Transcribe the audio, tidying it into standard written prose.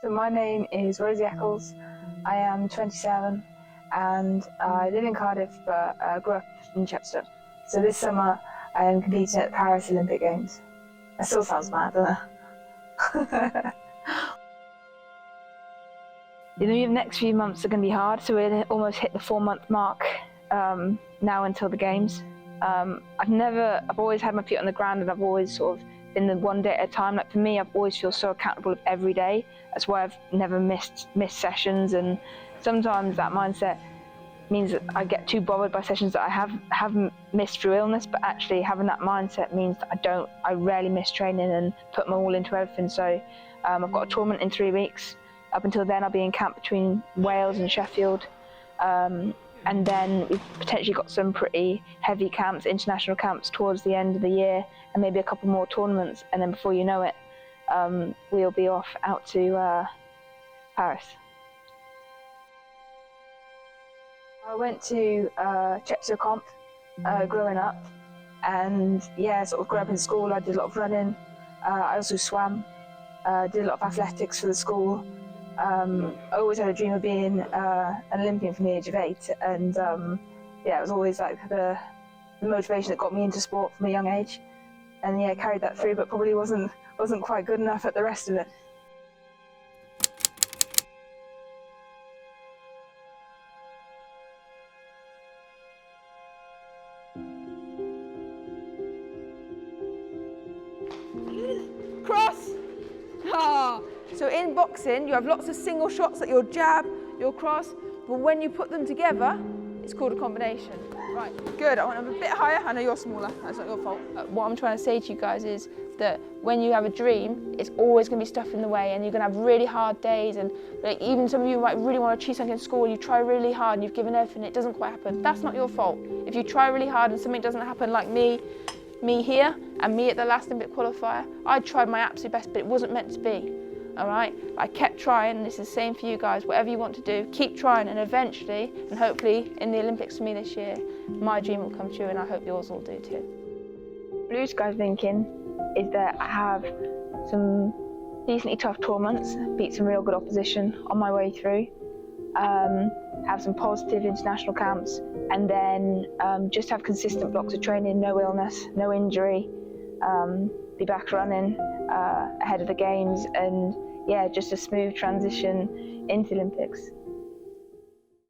So my name is Rosie Eccles. I am 27 and I live in Cardiff but grew up in Chepstow. So this summer I am competing at the Paris Olympic Games. That still sounds mad, doesn't it? The next few months are going to be hard, so we're almost hit the 4-month mark now until the Games. I've always had my feet on the ground and I've always sort of been the one day at a time. Like for me, I've always feel so accountable of every day. That's why I've never missed sessions, and sometimes that mindset means that I get too bothered by sessions that I haven't missed through illness, but actually having that mindset means that I rarely miss training and put my all into everything. So I've got a tournament in 3 weeks. Up until then, I'll be in camp between Wales and Sheffield. And then we've potentially got some pretty heavy camps, international camps towards the end of the year, and maybe a couple more tournaments. And then before you know it, we'll be off out to Paris. I went to Chepstow Comp growing up, and yeah, sort of grew up in school. I did a lot of running. I also swam, did a lot of athletics for the school. I always had a dream of being an Olympian from the age of 8, and yeah, it was always like the motivation that got me into sport from a young age, and yeah, carried that through, but probably wasn't quite good enough at the rest of it. Cross! Ah. So in boxing, you have lots of single shots, like your jab, your cross, but when you put them together, it's called a combination. Right, good. I want them a bit higher. I know you're smaller, that's not your fault. What I'm trying to say to you guys is that when you have a dream, it's always going to be stuff in the way, and you're going to have really hard days, and like, even some of you might really want to achieve something in school, and you try really hard and you've given everything, it doesn't quite happen. That's not your fault. If you try really hard and something doesn't happen, like me here and me at the last Olympic qualifier, I tried my absolute best, but it wasn't meant to be. All right, I kept trying, and this is the same for you guys. Whatever you want to do, keep trying, and eventually, and hopefully in the Olympics for me this year, my dream will come true, and I hope yours will do too. Blue sky thinking is that I have some decently tough tournaments, beat some real good opposition on my way through, have some positive international camps, and then just have consistent blocks of training, no illness, no injury, be back running ahead of the Games, and yeah, just a smooth transition into Olympics.